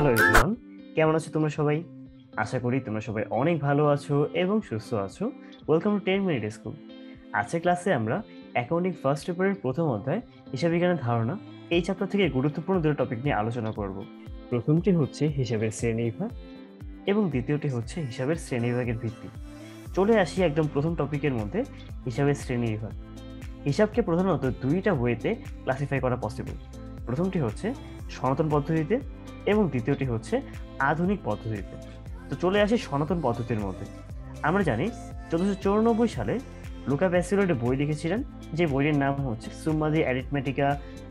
Hello everyone, কেমন আছো তোমরা সবাই? আশা করি তোমরা সবাই অনেক ভালো আছো এবং সুস্থ আছো। Welcome to 10 minute school. আজকের ক্লাসে আমরা অ্যাকাউন্টিং ফার্স্ট পেপারের প্রথম অধ্যায় হিসাব বিজ্ঞানের ধারণা এই চ্যাপ্টার থেকে গুরুত্বপূর্ণ দুটো টপিক নিয়ে আলোচনা করব। প্রথমটি হচ্ছে হিসাবের শ্রেণীবিভাগ এবং দ্বিতীয়টি হচ্ছে হিসাবের শ্রেণীবিভাগের ভিত্তি। চলে আসি একদম প্রথম টপিকের মধ্যে, হিসাবের শ্রেণীবিভাগ। হিসাবকে প্রধানত দুইটা ওয়েতে ক্লাসিফাই করা পসিবল। প্রথমটি হচ্ছে সনাতন পদ্ধতিতে এবং দ্বিতীয়টি হচ্ছে আধুনিক পদ্ধতিতে। তো চলে আসি সনাতন পদ্ধতির মধ্যে। আমরা জানি 1494 সালে লুকা প্যাসিওলি একটা বই লিখেছিলেন, যে বইয়ের নাম হচ্ছে সুম্মা দি অ্যারিথমেটিকা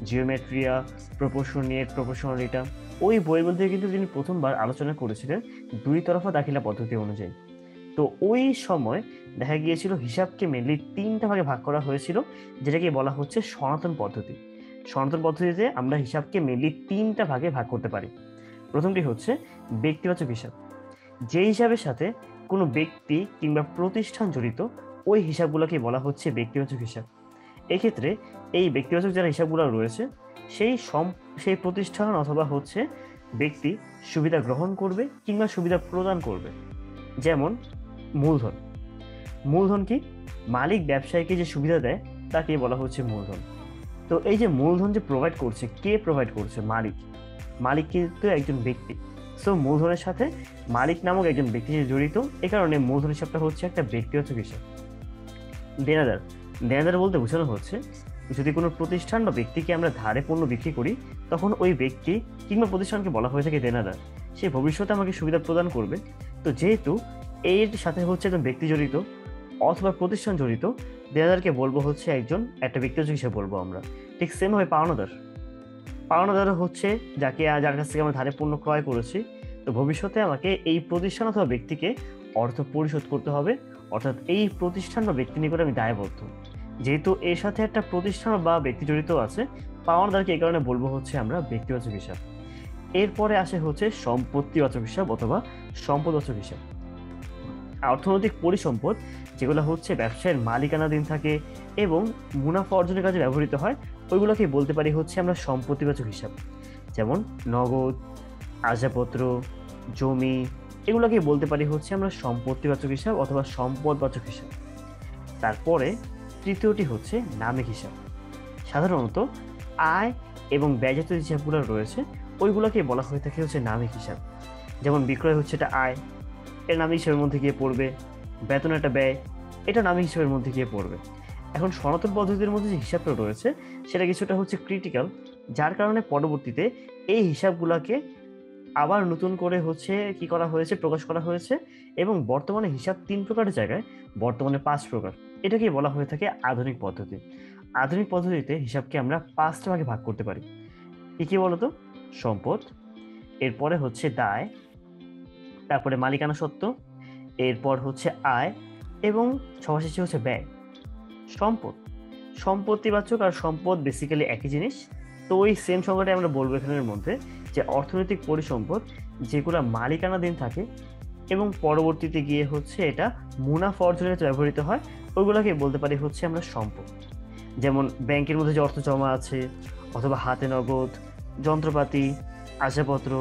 জিওমেট্রিয়া প্রপোর্শনিয়েট প্রপোর্শনালিটা। ওই বইয়ের মধ্যে কিন্তু তিনি প্রথমবার আলোচনা করেছিলেন দুই তরফা দাখিলা পদ্ধতি অনুযায়ী। তো ওই সময় দেখা গিয়েছিল হিসাবকে মেনলি তিনটা ভাগে ভাগ করা হয়েছিল, যেটাকে বলা হচ্ছে সনাতন পদ্ধতি। সনাতন পদ্ধতিতে আমরা হিসাবকে মেনলি তিনটা ভাগে ভাগ করতে পারি। প্রথমটি হচ্ছে ব্যক্তিবাচক হিসাব, যে হিসাবের সাথে কোনো ব্যক্তি কিংবা প্রতিষ্ঠান জড়িত, ওই হিসাবগুলোকে বলা হচ্ছে ব্যক্তিবাচক হিসাব। এক্ষেত্রে এই ব্যক্তিবাচক যারা হিসাবগুলো রয়েছে, সেই প্রতিষ্ঠান অথবা হচ্ছে ব্যক্তি সুবিধা গ্রহণ করবে কিংবা সুবিধা প্রদান করবে। যেমন মূলধন। মূলধন কি? মালিক ব্যবসায়ীকে যে সুবিধা দেয় তাকে বলা হচ্ছে মূলধন। তো এই যে মূলধন যে প্রোভাইড করছে, কে প্রোভাইড করছে? মালিক। মালিক কিন্তু একজন ব্যক্তি। সো মূলধনের সাথে মালিক নামক একজন ব্যক্তি যে জড়িত, এ কারণে মূলধন হিসাবটা হচ্ছে একটা ব্যক্তিগত হিসাব। দেনাদার। দেনাদার বলতে বোঝানো হচ্ছে, যদি কোনো প্রতিষ্ঠান বা ব্যক্তিকে আমরা ধারে পণ্য বিক্রি করি, তখন ওই ব্যক্তি কিংবা প্রতিষ্ঠানকে বলা হয়ে থাকে দেনাদার। সে ভবিষ্যতে আমাকে সুবিধা প্রদান করবে। তো যেহেতু এর সাথে হচ্ছে একজন ব্যক্তি জড়িত অথবা প্রতিষ্ঠান জড়িত, দেনাদারকে বলবো হচ্ছে একটা ব্যক্তিগত হিসাবে বলবো আমরা। ঠিক সেম ভাবে পাওনাদার। পাওনাদার হচ্ছে যার কাছ থেকে আমরা ধারে পণ্য ক্রয় করেছি। তো ভবিষ্যতে আমাকে এই প্রতিষ্ঠান অথবা ব্যক্তিকে অর্থ পরিশোধ করতে হবে, অর্থাৎ এই প্রতিষ্ঠান বা ব্যক্তি নিকট আমি দায়বদ্ধ। যেহেতু এর সাথে একটা প্রতিষ্ঠান বা ব্যক্তি জড়িত আছে, পাওনাদারকে এই কারণে বলবো হচ্ছে আমরা ব্যক্তিবাচক হিসাব। এরপরে আসে হচ্ছে সম্পত্তিবাচক হিসাব অথবা সম্পদবাচক হিসাব। অর্থনৈতিক পরিসম্পদ যেগুলো হচ্ছে ব্যবসায়ের মালিকানাধীন থাকে এবং মুনাফা অর্জনের কাজে ব্যবহৃত হয়, ওইগুলোকে বলতে পারি হচ্ছে আমরা সম্পত্তিবাচক হিসাব। যেমন নগদ, আসবাবপত্র, জমি, এগুলোকে বলতে পারি হচ্ছে আমরা সম্পত্তিবাচক হিসাব অথবা সম্পদবাচক হিসাব। তারপরে তৃতীয়টি হচ্ছে নামিক হিসাব। সাধারণত আয় এবং ব্যয়জাত হিসাবগুলো রয়েছে, ওইগুলোকে বলা হয়ে থাকে হচ্ছে নামিক হিসাব। যেমন বিক্রয় হচ্ছে এটা আয়, এর নামিক হিসাবের মধ্যে গিয়ে পড়বে। বেতন একটা ব্যয়, এটা নামিক হিসাবের মধ্যে গিয়ে পড়বে। এখন সনাতন পদ্ধতির মধ্যে যে হিসাবটা রয়েছে, সেটা কিছুটা হচ্ছে ক্রিটিক্যাল, যার কারণে পরবর্তীতে এই হিসাবগুলোকে আবার নতুন করে হচ্ছে কি করা হয়েছে, প্রকাশ করা হয়েছে। এবং বর্তমানে হিসাব 3 প্রকারের জায়গায় বর্তমানে 5 প্রকার। এটাকে বলা হয়ে থাকে আধুনিক পদ্ধতি। আধুনিক পদ্ধতিতে হিসাবকে আমরা 5টা ভাগে ভাগ করতে পারি। কি বলতো? সম্পদ, এরপরে হচ্ছে দায়, তারপরে মালিকানা সত্ত্ব, এরপর হচ্ছে আয় এবং সবার শেষে হচ্ছে ব্যয়। সম্পদ, সম্পত্তিবাচক আর সম্পদ বেসিক্যালি একই জিনিস। তো ওই সেম সংজ্ঞাটাই আমরা বলবো এখানের মধ্যে, যে অর্থনৈতিক পরিসম্পদ যেগুলো মালিকানাধীন থাকে এবং পরবর্তীতে গিয়ে হচ্ছে এটা মুনাফা অর্জনের ব্যবহৃত হয়, ওইগুলোকে বলতে পারি হচ্ছে আমরা সম্পদ। যেমন ব্যাংকের মধ্যে যে অর্থ জমা আছে অথবা হাতে নগদ, যন্ত্রপাতি, আসবাবপত্র,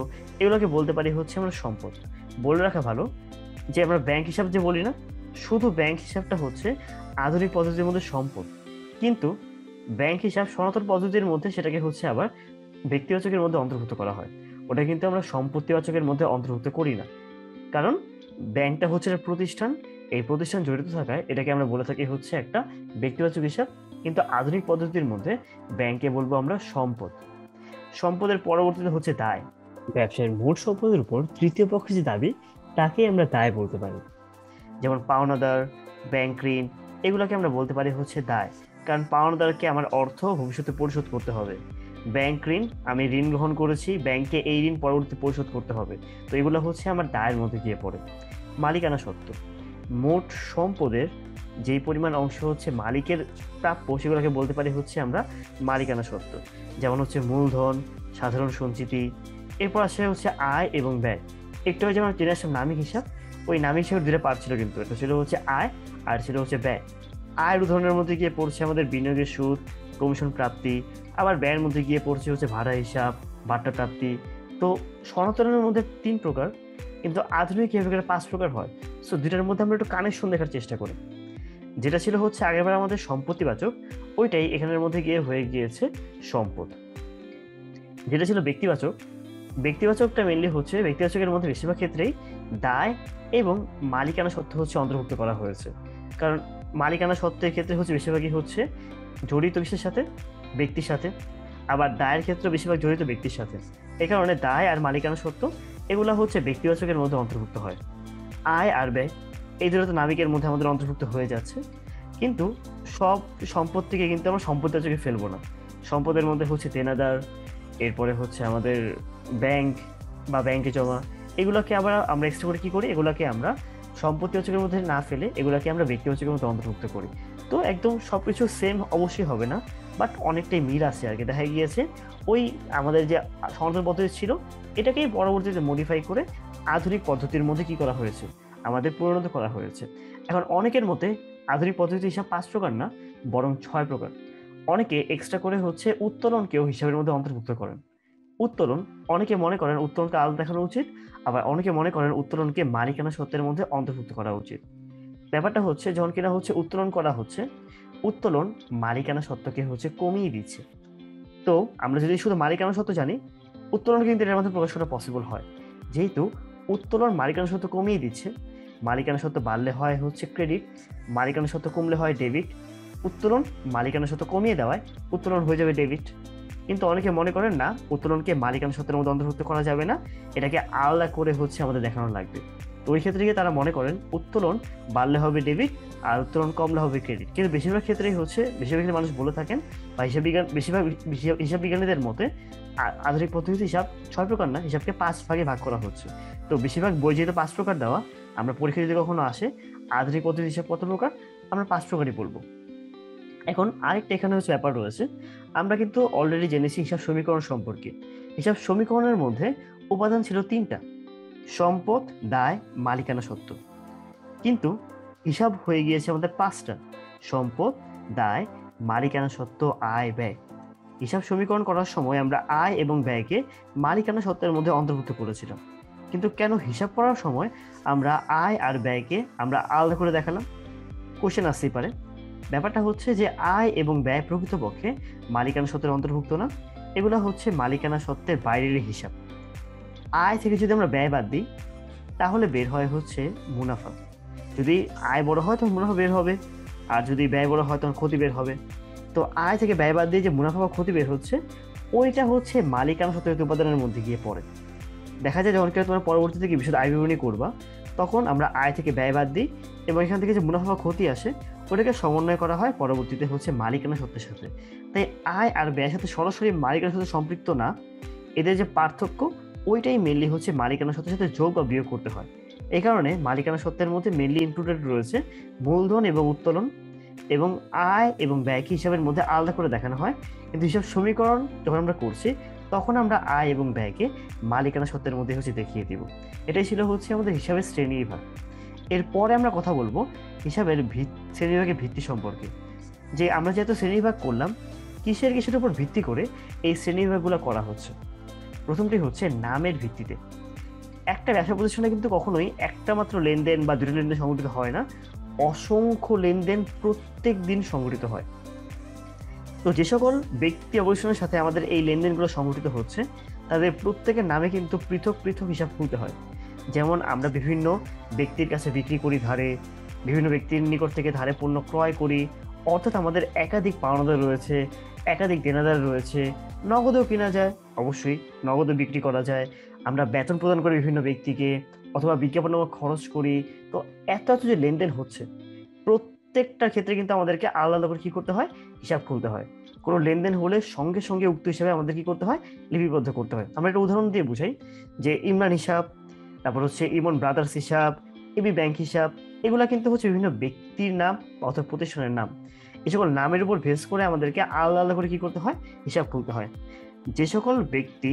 এগুলোকে বলতে পারি হচ্ছে আমরা সম্পদ। বলে রাখা ভালো যে আমরা ব্যাংক হিসাব যে বলি না, শুধু ব্যাংক হিসাবটা হচ্ছে আধুনিক পদ্ধতির মধ্যে সম্পদ, কিন্তু ব্যাংক হিসাব সনাতন পদ্ধতির মধ্যে সেটাকে হচ্ছে আবার ব্যক্তিবাচকের মধ্যে অন্তর্ভুক্ত করা হয়। ওটা কিন্তু আমরা সম্পত্তিবাচকের মধ্যে অন্তর্ভুক্ত করি না, কারণ ব্যাংকটা হচ্ছে একটা প্রতিষ্ঠান। এই প্রতিষ্ঠান জড়িত থাকায় এটাকে আমরা বলে থাকি হচ্ছে একটা ব্যক্তিবাচক হিসাব। কিন্তু আধুনিক পদ্ধতির মধ্যে ব্যাংকে বলবো আমরা সম্পদ। সম্পদের পরবর্তীতে হচ্ছে দায়। ব্যবসায়ের মোট সম্পদের উপর তৃতীয় পক্ষের যে দাবি, তাকে আমরা দায় বলতে পারি। যেমন পাওনাদার, ব্যাংক ঋণ, এগুলোকে আমরা বলতে পারি হচ্ছে দায়, কারণ পাওনাদারকে আমার অর্থ ভবিষ্যতে পরিশোধ করতে হবে। ব্যাংক ঋণ, আমি ঋণ গ্রহণ করেছি, ব্যাংকে এই ঋণ পরবর্তী পরিশোধ করতে হবে। তো এগুলো হচ্ছে আমার দায়ের মধ্যে গিয়ে পড়ে। মালিকানা সত্ত্ব, মোট সম্পদের যেই পরিমাণ অংশ হচ্ছে মালিকের প্রাপ্য, সেগুলোকে বলতে পারি হচ্ছে আমরা মালিকানা সত্ত্ব। যেমন হচ্ছে মূলধন, সাধারণ সঞ্চিতি। এরপর আসে হচ্ছে আয় এবং ব্যয়। একটু যেমন জেনে আসলাম নামিক হিসাব, ওই নামিক হিসাবের দুটো পার্ট ছিল, কিন্তু এটা ছিল হচ্ছে আয় আর ছিল হচ্ছে ব্যয়। আয়ের উদাহরণের মধ্যে গিয়ে পড়ছে আমাদের বিনিয়োগের সুদ, কমিশন প্রাপ্তি। আবার ব্যয়ের মধ্যে গিয়ে পড়ছে হচ্ছে ভাড়া হিসাব, ভাট্টা প্রাপ্তি, তো সনাতনের মধ্যে 3 প্রকার, কিন্তু আধুনিক ইহা 5 প্রকার হয়। সো দুইটার মধ্যে আমরা একটু কানেকশন দেখার চেষ্টা করি। যেটা ছিল হচ্ছে আগেরবার আমাদের সম্পত্তিবাচক, ওইটাই এখানের মধ্যে গিয়ে হয়ে গিয়েছে সম্পদ। যেটা ছিল ব্যক্তিবাচক, ব্যক্তিবাচকটা মেনলি হচ্ছে ব্যক্তিবাচকের মধ্যে বেশিরভাগ ক্ষেত্রেই দায় এবং মালিকানা সত্ত্ব হচ্ছে অন্তর্ভুক্ত করা হয়েছে। কারণ মালিকানা সত্ত্বের ক্ষেত্রে হচ্ছে বেশিরভাগই হচ্ছে জড়িত কিসের সাথে, ব্যক্তির সাথে, আবার দায়ের ক্ষেত্রে বেশিরভাগ জড়িত ব্যক্তির সাথে। এই কারণে দায় আর মালিকানা সত্ত্ব এগুলা হচ্ছে ব্যক্তিবাচকের মধ্যে অন্তর্ভুক্ত হয়। আয় আর ব্যয় এই দুটো তো নাবিকের মধ্যে আমাদের অন্তর্ভুক্ত হয়ে যাচ্ছে, কিন্তু সব সম্পত্তিকে কিন্তু আমরা সম্পত্তিবাচকে ফেলবো না। সম্পদের মধ্যে হচ্ছে দেনাদার, এরপরে হচ্ছে আমাদের ব্যাংক বা ব্যাংকে জমা, এগুলোকে আবার আমরা এক্সট্রা করে কি করি, এগুলোকে আমরা সম্পত্তিবাচকের মধ্যে না ফেলে এগুলোকে আমরা ব্যক্তিবাচকের মধ্যে অন্তর্ভুক্ত করি। তো একদম সবকিছু সেম অবশ্যই হবে না, বাট অনেকটাই মিল আছে আর কি। দেখা গিয়েছে ওই আমাদের যে সনাতন পদ্ধতি ছিল এটাকেই পরবর্তীতে মডিফাই করে আধুনিক পদ্ধতির মধ্যে কি করা হয়েছে, আমাদের পরিণত করা হয়েছে। এখন অনেকের মতে আধুনিক পদ্ধতি হিসাব 5 প্রকার না, বরং 6 প্রকার। অনেকে এক্সট্রা করে হচ্ছে উত্তোলনকেও হিসাবের মধ্যে অন্তর্ভুক্ত করেন। উত্তোলন, অনেকে মনে করেন উত্তোলনকে আলাদা দেখানো উচিত, আবার অনেকে মনে করেন উত্তোলনকে মালিকানা সত্ত্বের মধ্যে অন্তর্ভুক্ত করা উচিত। ব্যাপারটা হচ্ছে যখন কিনা হচ্ছে উত্তোলন করা হচ্ছে, উত্তোলন মালিকানা সত্ত্বকে হচ্ছে কমিয়ে দিচ্ছে। তো আমরা যদি শুধু মালিকানা সত্ত্ব জানি, উত্তোলন কিন্তু এটার মধ্যে প্রকাশ করা পসিবল হয়। যেহেতু উত্তোলন মালিকানা সত্ত্ব কমিয়ে দিচ্ছে, মালিকানা সত্ত্ব বাড়লে হয় হচ্ছে ক্রেডিট, মালিকানা সত্ত্ব কমলে হয় ডেবিট। উত্তোলন মালিকানা সত্ত্ব কমিয়ে দেওয়ায় উত্তোলন হয়ে যাবে ডেবিট। কিন্তু অনেকে মনে করেন না, উত্তোলনকে মালিকানা সত্ত্বের মধ্যে অন্তর্ভুক্ত করা যাবে না, এটাকে আলাদা করে হচ্ছে আমাদের দেখানো লাগবে। তো ওই ক্ষেত্রে গিয়ে তারা মনে করেন উত্তোলন বাড়লে হবে ডেবিট আর উত্তোলন কমলে হবে ক্রেডিট। কিন্তু বেশিরভাগ ক্ষেত্রেই হচ্ছে, বেশিরভাগ ক্ষেত্রে মানুষ বলে থাকেন বা বেশিরভাগ হিসাব বিজ্ঞানীদের মতে আধুনিক পদ্ধতি হিসাব 6 প্রকার না, হিসাবকে 5 ভাগে ভাগ করা হচ্ছে। তো বেশিরভাগ বই যেহেতু 5 প্রকার দেওয়া, আমরা পরীক্ষা যদি কখনো আসে আধুনিক পদ্ধতি হিসাব কত প্রকার, আমরা 5 প্রকারই বলবো। এখন আরেকটা এখানে হচ্ছে ব্যাপার রয়েছে, আমরা কিন্তু অলরেডি জেনেছি হিসাব সমীকরণ সম্পর্কে। হিসাব সমীকরণের মধ্যে উপাদান ছিল 3টা, সম্পদ, দায়, মালিকানা সত্ত্ব। কিন্তু হিসাব হয়ে গিয়েছে আমাদের 5টা, সম্পদ, দায়, মালিকানা সত্ত্ব, আয়, ব্যয়। হিসাব সমীকরণ করার সময় আমরা আয় এবং ব্যয়কে মালিকানা সত্ত্বের মধ্যে অন্তর্ভুক্ত করেছিলাম, কিন্তু কেন হিসাব করার সময় আমরা আয় আর ব্যয়কে আমরা আলাদা করে দেখালাম? কোশ্চেন আসতেই পারে। ব্যাপারটা হচ্ছে যে আয় এবং ব্যয় প্রকৃতপক্ষে মালিকানা সত্ত্বের অন্তর্ভুক্ত না, এগুলো হচ্ছে মালিকানা সত্ত্বের বাইরের হিসাব। আয় থেকে যদি আমরা ব্যয় বাদ দিই তাহলে বের হয় হচ্ছে মুনাফা। যদি আয় বড় হয় তখন মুনাফা বের হবে, আর যদি ব্যয় বড় হয় তখন ক্ষতি বের হবে। তো আয় থেকে ব্যয় বাদ দিয়ে যে মুনাফা বা ক্ষতি বের হচ্ছে, ওইটা হচ্ছে মালিকানা সত্ত্বের উপাদানের মধ্যে গিয়ে পড়ে। দেখা যায় যখন কেউ তোমরা পরবর্তীতে কি বিশদ আয় বিবরণী করবা, তখন আমরা আয় থেকে ব্যয় বাদ দিই এবং এখান থেকে যে মুনাফা বা ক্ষতি আসে ওটাকে সমন্বয় করা হয় পরবর্তীতে হচ্ছে মালিকানা সত্ত্বের সাথে। তাই আয় আর ব্যয়ের সাথে সরাসরি মালিকানা সত্ত্ব সম্পৃক্ত না, এদের যে পার্থক্য ওইটাই মেনলি হচ্ছে মালিকানা সত্ত্বের সাথে যোগ বা বিয়োগ করতে হয়। এই কারণে মালিকানা সত্ত্বের মধ্যে মেনলি ইনক্লুডেড রয়েছে মূলধন এবং উত্তোলন, এবং আয় এবং ব্যয়কে হিসাবের মধ্যে আলাদা করে দেখানো হয়। কিন্তু হিসাব সমীকরণ যখন আমরা করছি তখন আমরা আয় এবং ব্যয়কে মালিকানা সত্ত্বের মধ্যে হচ্ছে দেখিয়ে দিব। এটাই ছিল হচ্ছে আমাদের হিসাবের শ্রেণীবিভাগ। এরপরে আমরা কথা বলবো হিসাবের শ্রেণীবিভাগের ভিত্তি সম্পর্কে, যে আমরা যেহেতু শ্রেণীবিভাগ করলাম, কিসের উপর ভিত্তি করে এই শ্রেণীবিভাগগুলো করা হচ্ছে। প্রথমটি হচ্ছে নামের ভিত্তিতে। একটা ব্যবসা প্রতিষ্ঠানে কিন্তু কখনোই একটা মাত্র লেনদেন বা দুটো লেনদেন সংঘটিত হয় না, অসংখ্য লেনদেন প্রত্যেক দিন সংঘটিত হয়। তো যে সকল ব্যক্তি প্রতিষ্ঠানের সাথে আমাদের এই লেনদেনগুলো সংঘটিত হচ্ছে, তাদের প্রত্যেকের নামে কিন্তু পৃথক পৃথক হিসাব খুলতে হয়। যেমন আমরা বিভিন্ন ব্যক্তির কাছে বিক্রি করি ধারে, বিভিন্ন ব্যক্তির নিকট থেকে ধারে পণ্য ক্রয় করি, অর্থাৎ আমাদের একাধিক পাওনাদার রয়েছে, একাধিক দেনাদার রয়েছে। নগদেও কেনা যায়, অবশ্যই নগদও বিক্রি করা যায়। আমরা বেতন প্রদান করি বিভিন্ন ব্যক্তিকে, অথবা বিজ্ঞাপন খরচ করি। তো এত এত যে লেনদেন হচ্ছে, প্রত্যেকটার ক্ষেত্রে কিন্তু আমাদেরকে আলাদা আলাদা করে কি করতে হয়, হিসাব খুলতে হয়। কোনো লেনদেন হলে সঙ্গে সঙ্গে উক্ত হিসাবে আমাদের কি করতে হয়, লিপিবদ্ধ করতে হয়। আমরা একটা উদাহরণ দিয়ে বুঝাই, যে ইমরান হিসাব, তারপর হচ্ছে ইমন ব্রাদার্স হিসাব, এবি ব্যাংক হিসাব, এগুলা কিন্তু হচ্ছে বিভিন্ন ব্যক্তির নাম অথবা প্রতিষ্ঠানের নাম। এই সকল নামের উপর বেস করে আমাদেরকে আলাদা আলাদা করে কি করতে হয়, হিসাব খুলতে হয়। যে সকল ব্যক্তি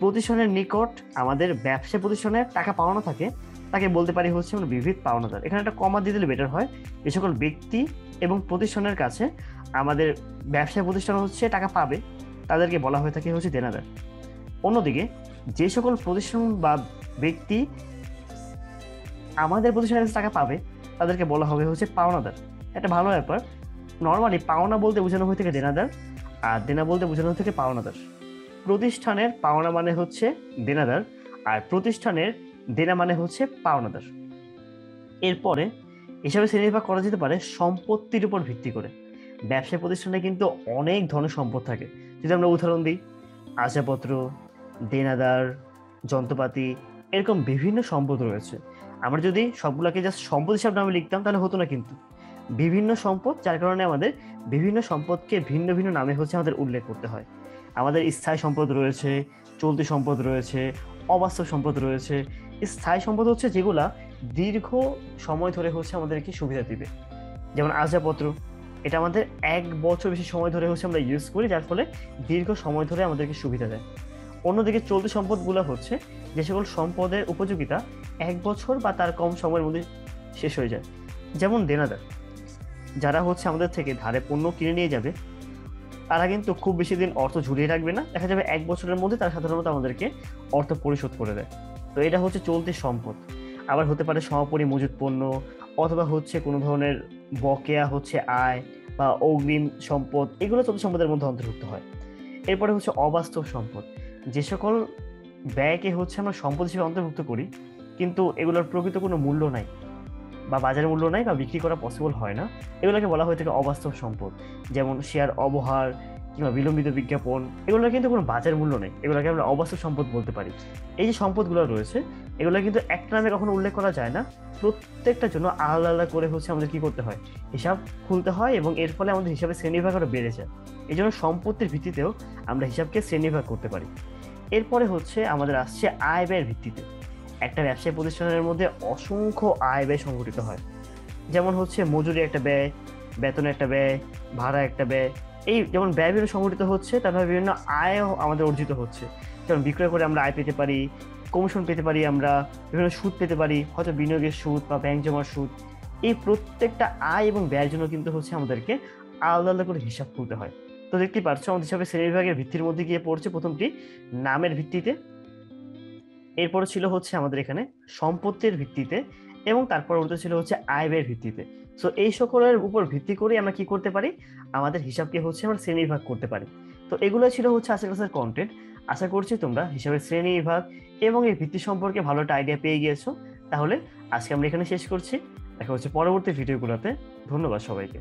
প্রতিষ্ঠানের নিকট আমাদের ব্যবসা প্রতিষ্ঠানের টাকা পাওনা থাকে, তাকে বলতে পারি হচ্ছে আমরা বিবিধ পাওনাদার। এখানে একটা কমা দিয়ে দিলে বেটার হয়। যে সকল ব্যক্তি এবং প্রতিষ্ঠানের কাছে আমাদের ব্যবসা প্রতিষ্ঠান হচ্ছে টাকা পাবে, তাদেরকে বলা হয়ে থাকে হচ্ছে দেনাদার। অন্যদিকে যে সকল প্রতিষ্ঠান বা ব্যক্তি আমাদের প্রতিষ্ঠানের কাছে টাকা পাবে তাদেরকে বলা হবে হচ্ছে পাওনাদার। একটা ভালো ব্যাপার। নর্মালি পাওনা বলতে বোঝানো হয়ে থাকে দেনাদার, আর দেনা বলতে বোঝানো হয়ে থাকে পাওনাদার। প্রতিষ্ঠানের পাওনা মানে হচ্ছে দেনাদার, আর প্রতিষ্ঠানের দেনা মানে হচ্ছে পাওনাদার। এরপরে হিসাবে শ্রেণীবিভাগ করা যেতে পারে সম্পত্তির উপর ভিত্তি করে। ব্যবসায় প্রতিষ্ঠানে কিন্তু অনেক ধরনের সম্পদ থাকে। যদি আমরা উদাহরণ দিই, আসবাবপত্র, দেনাদার, যন্ত্রপাতি, এরকম বিভিন্ন সম্পদ রয়েছে। আমরা যদি সবগুলোকে জাস্ট সম্পদ হিসাবে নামে লিখতাম তাহলে হতো না, কিন্তু বিভিন্ন সম্পদ, যার কারণে আমাদের বিভিন্ন সম্পদকে ভিন্ন ভিন্ন নামে হচ্ছে আমাদের উল্লেখ করতে হয়। আমাদের স্থায়ী সম্পদ রয়েছে, চলতি সম্পদ রয়েছে, অবাস্তব সম্পদ রয়েছে। স্থায়ী সম্পদ হচ্ছে যেগুলা দীর্ঘ সময় ধরে হচ্ছে আমাদেরকে সুবিধা দিবে, যেমন আসবাবপত্র। এটা আমাদের 1 বছর বেশি সময় ধরে হচ্ছে আমরা ইউজ করি, যার ফলে দীর্ঘ সময় ধরে আমাদেরকে সুবিধা দেয়। অন্যদিকে চলতি সম্পদগুলো হচ্ছে যে সকল সম্পদের উপযোগিতা 1 বছর বা তার কম সময়ের মধ্যে শেষ হয়ে যায়, যেমন দেনাদার। যারা হচ্ছে আমাদের থেকে ধারে পণ্য কিনে নিয়ে যাবে, তারা কিন্তু খুব বেশি দিন অর্থ ঝুলিয়ে রাখবে না, দেখা যাবে 1 বছরের মধ্যে তারা সাধারণত আমাদেরকে অর্থ পরিশোধ করে দেয়। তো এটা হচ্ছে চলতি সম্পদ। আবার হতে পারে সমাপনী মজুত পণ্য, অথবা হচ্ছে কোনো ধরনের বকেয়া হচ্ছে আয় বা অগ্রিম সম্পদ, এগুলো চলতি সম্পদের মধ্যে অন্তর্ভুক্ত হয়। এরপরে হচ্ছে অবাস্তব সম্পদ। যে সকল ব্যয়কে হচ্ছে আমরা সম্পদ হিসেবে অন্তর্ভুক্ত করি, কিন্তু এগুলোর প্রকৃত কোনো মূল্য নাই বা বাজার মূল্য নাই বা বিক্রি করা পসিবল হয় না, এগুলোকে বলা হয়ে থাকে অবাস্তব সম্পদ। যেমন শেয়ার অবহার কিংবা বিলম্বিত বিজ্ঞাপন, এগুলোর কিন্তু কোনো বাজার মূল্য নেই, এগুলোকে আমরা অবাস্তব সম্পদ বলতে পারি। এই যে সম্পদগুলো রয়েছে, এগুলো কিন্তু একটা নামে কখনো উল্লেখ করা যায় না, প্রত্যেকটার জন্য আলাদা আলাদা করে হচ্ছে আমাদের কি করতে হয়, হিসাব খুলতে হয়, এবং এর ফলে আমাদের হিসাবে শ্রেণীবিভাগ আরো বেড়ে যায়। এই জন্য সম্পত্তির ভিত্তিতেও আমরা হিসাবকে শ্রেণীবিভাগ করতে পারি। এরপরে হচ্ছে আমাদের আসছে আয় ব্যয়ের ভিত্তিতে। একটা ব্যবসায়ী প্রতিষ্ঠানের মধ্যে অসংখ্য আয় ব্যয় সংঘটিত হয়, যেমন হচ্ছে মজুরি একটা ব্যয়, বেতনের একটা ব্যয়, ভাড়া একটা ব্যয়। এই যেমন ব্যয় বিভিন্ন সংঘটিত হচ্ছে, তারপরে বিভিন্ন আয়ও আমাদের অর্জিত হচ্ছে। যেমন বিক্রয় করে আমরা আয় পেতে পারি, কমিশন পেতে পারি, আমরা বিভিন্ন সুদ পেতে পারি, হয়তো বিনিয়োগের সুদ বা ব্যাংক জমার সুদ। এই প্রত্যেকটা আয় এবং ব্যয়ের জন্য কিন্তু হচ্ছে আমাদেরকে আলাদা আলাদা করে হিসাব খুলতে হয়। তো দেখতেই পাচ্ছ আমাদের হিসাবে শ্রেণীবিভাগের ভিত্তির মধ্যে গিয়ে পড়ছে প্রথমটি নামের ভিত্তিতে, এরপরে ছিল হচ্ছে আমাদের এখানে সম্পত্তির ভিত্তিতে, এবং তারপর ওটা ছিল হচ্ছে আয় ব্যয়ের ভিত্তিতে। সো এই সকলের উপর ভিত্তি করে আমরা কি করতে পারি, আমাদের হিসাবকে হচ্ছে আমরা শ্রেণীবিভাগ করতে পারি। তো এগুলো ছিল হচ্ছে আজকের ক্লাসের কন্টেন্ট। আশা করছি তোমরা হিসাবের শ্রেণীবিভাগ এবং এর ভিত্তি সম্পর্কে ভালো একটা আইডিয়া পেয়ে গিয়েছো। তাহলে আজকে আমরা এখানে শেষ করছি, দেখা হচ্ছে পরবর্তী ভিডিওগুলোতে। ধন্যবাদ সবাইকে।